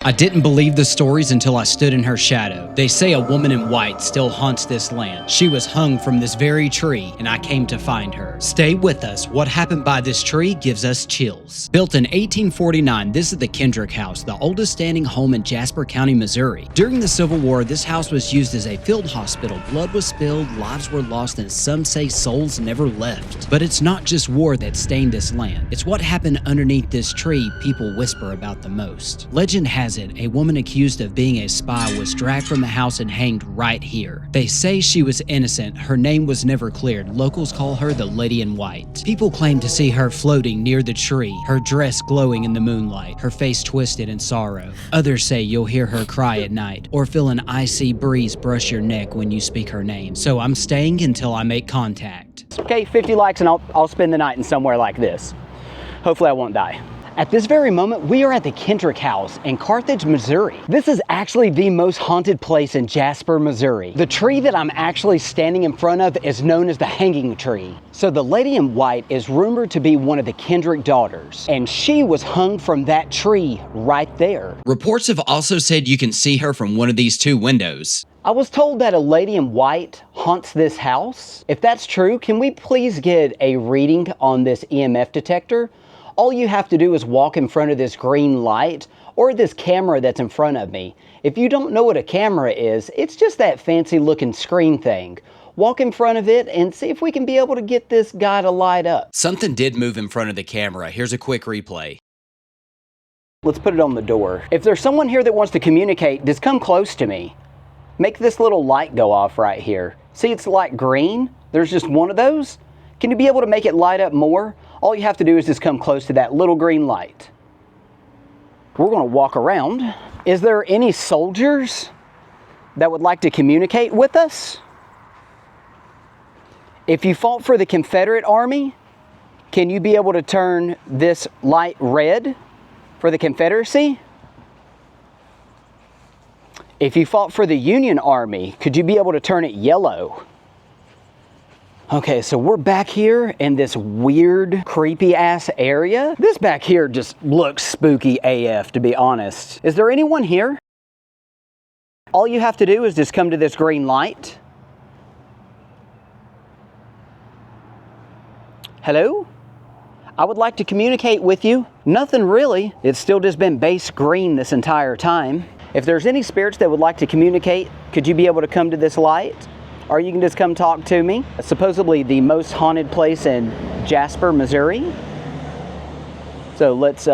I didn't believe the stories until I stood in her shadow. They say a woman in white still haunts this land. She was hung from this very tree, and I came to find her. Stay with us. What happened by this tree gives us chills. Built in 1849, this is the Kendrick House, the oldest standing home in Jasper County, Missouri. During the Civil War, this house was used as a field hospital. Blood was spilled, lives were lost, and some say souls never left. But it's not just war that stained this land. It's what happened underneath this tree people whisper about the most. Legend has it, a woman accused of being a spy was dragged from the house and hanged right here. They say she was innocent. Her name was never cleared. Locals call her the Lady in White. People claim to see her floating near the tree, her dress glowing in the moonlight, her face twisted in sorrow. Others say you'll hear her cry at night or feel an icy breeze brush your neck when you speak her name. So I'm staying until I make contact. Okay, 50 likes and I'll spend the night in somewhere like this. Hopefully I won't die. At this very moment, we are at the Kendrick House in Carthage, Missouri. This is actually the most haunted place in Jasper, Missouri. The tree that I'm actually standing in front of is known as the hanging tree. So the Lady in White is rumored to be one of the Kendrick daughters, and she was hung from that tree right there. Reports have also said you can see her from one of these two windows. I was told that a lady in white haunts this house. If that's true, can we please get a reading on this EMF detector? All you have to do is walk in front of this green light or this camera that's in front of me. If you don't know what a camera is, it's just that fancy looking screen thing. Walk in front of it and see if we can be able to get this guy to light up. Something did move in front of the camera. Here's a quick replay. Let's put it on the door. If there's someone here that wants to communicate, just come close to me. Make this little light go off right here. See, it's light green. There's just one of those. Can you be able to make it light up more? All you have to do is just come close to that little green light. We're going to walk around. Is there any soldiers that would like to communicate with us? If you fought for the Confederate Army, can you be able to turn this light red for the Confederacy? If you fought for the Union Army, could you be able to turn it yellow? Okay, so we're back here in this weird, creepy-ass area. This back here just looks spooky AF, to be honest. Is there anyone here? All you have to do is just come to this green light. Hello? I would like to communicate with you. Nothing really. It's still just been base green this entire time. If there's any spirits that would like to communicate, could you be able to come to this light? Or you can just come talk to me. Supposedly the most haunted place in Jasper, Missouri. So let's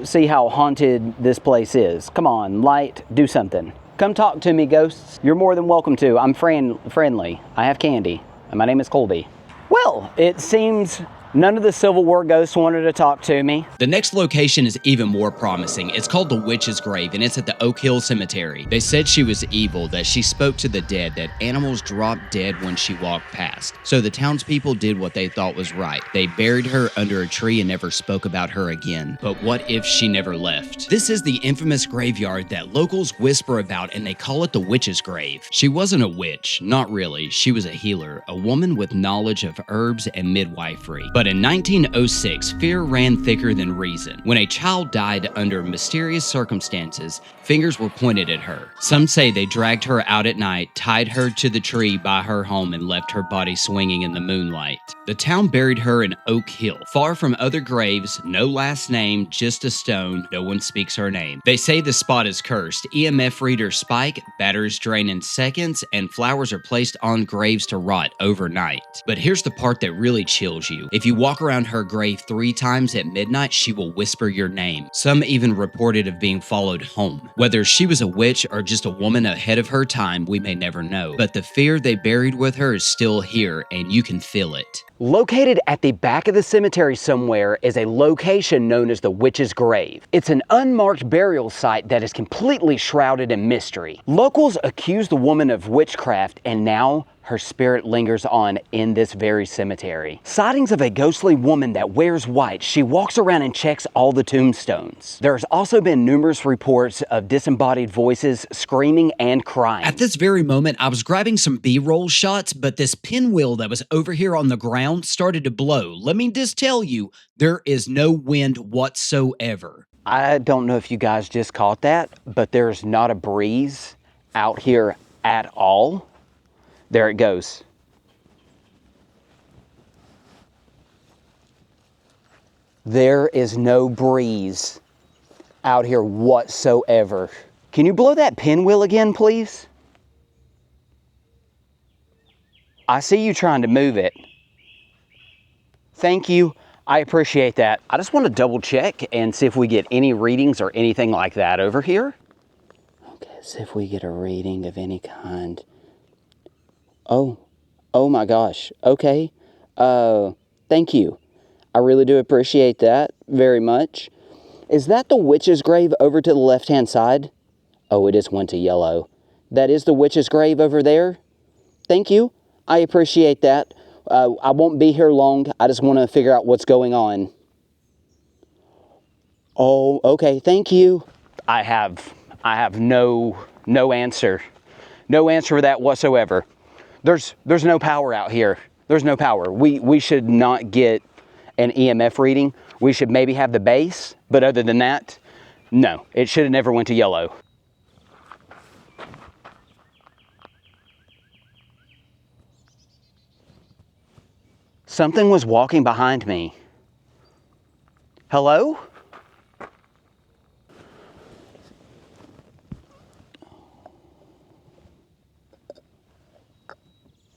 see how haunted this place is. Come on, light, do something. Come talk to me, ghosts. You're more than welcome to. I'm friendly. I have candy. And my name is Colby. Well, it seems none of the Civil War ghosts wanted to talk to me. The next location is even more promising. It's called the Witch's Grave, and it's at the Oak Hill Cemetery. They said she was evil, that she spoke to the dead, that animals dropped dead when she walked past. So the townspeople did what they thought was right. They buried her under a tree and never spoke about her again. But what if she never left? This is the infamous graveyard that locals whisper about, and they call it the Witch's Grave. She wasn't a witch, not really. She was a healer, a woman with knowledge of herbs and midwifery. But in 1906, fear ran thicker than reason. When a child died under mysterious circumstances, fingers were pointed at her. Some say they dragged her out at night, tied her to the tree by her home, and left her body swinging in the moonlight. The town buried her in Oak Hill, far from other graves, no last name, just a stone. No one speaks her name. They say the spot is cursed. EMF readers spike, batteries drain in seconds, and flowers are placed on graves to rot overnight. But here's the part that really chills you. If you walk around her grave 3 times at midnight, she will whisper your name. Some even reported of being followed home. Whether she was a witch or just a woman ahead of her time, we may never know. But the fear they buried with her is still here, and you can feel it. Located at the back of the cemetery somewhere is a location known as the Witch's Grave. It's an unmarked burial site that is completely shrouded in mystery. Locals accuse the woman of witchcraft, and now her spirit lingers on in this very cemetery. Sightings of a ghostly woman that wears white. She walks around and checks all the tombstones. There's also been numerous reports of disembodied voices screaming and crying. At this very moment, I was grabbing some B-roll shots, but this pinwheel that was over here on the ground started to blow. Let me just tell you, there is no wind whatsoever. I don't know if you guys just caught that, but there's not a breeze out here at all. There it goes. There is no breeze out here whatsoever. Can you blow that pinwheel again, please? I see you trying to move it. Thank you. I appreciate that. I just want to double check and see if we get any readings or anything like that over here. Okay, see if we get a reading of any kind. Oh my gosh. Okay. Thank you. I really do appreciate that very much. Is that the witch's grave over to the left-hand side? Oh, it just went to yellow. That is the witch's grave over there? Thank you. I appreciate that. I won't be here long. I just want to figure out what's going on. Oh, okay. Thank you. I have no answer. No answer for that whatsoever. There's no power out here. There's no power. We should not get an EMF reading. We should maybe have the base, but other than that, no. It should have never went to yellow. Something was walking behind me. Hello?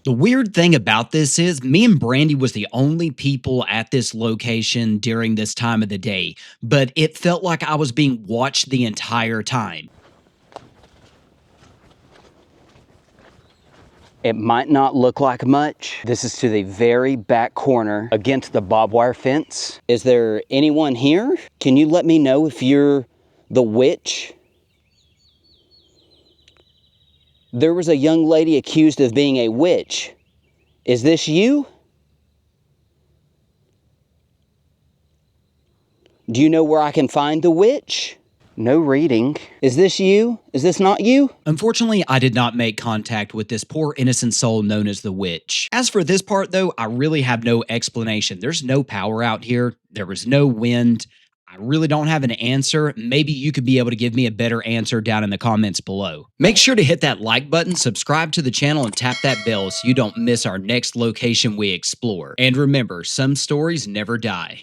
The weird thing about this is me and Brandy was the only people at this location during this time of the day, but it felt like I was being watched the entire time. It might not look like much. This is to the very back corner against the barbed wire fence. Is there anyone here? Can you let me know if you're the witch? There was a young lady accused of being a witch. Is this you? Do you know where I can find the witch? No reading. Is this you? Is this not you? Unfortunately, I did not make contact with this poor innocent soul known as the witch. As for this part though, I really have no explanation. There's no power out here. There was no wind. I really don't have an answer. Maybe you could be able to give me a better answer down in the comments below. Make sure to hit that like button, subscribe to the channel, and tap that bell so you don't miss our next location we explore. And remember, some stories never die.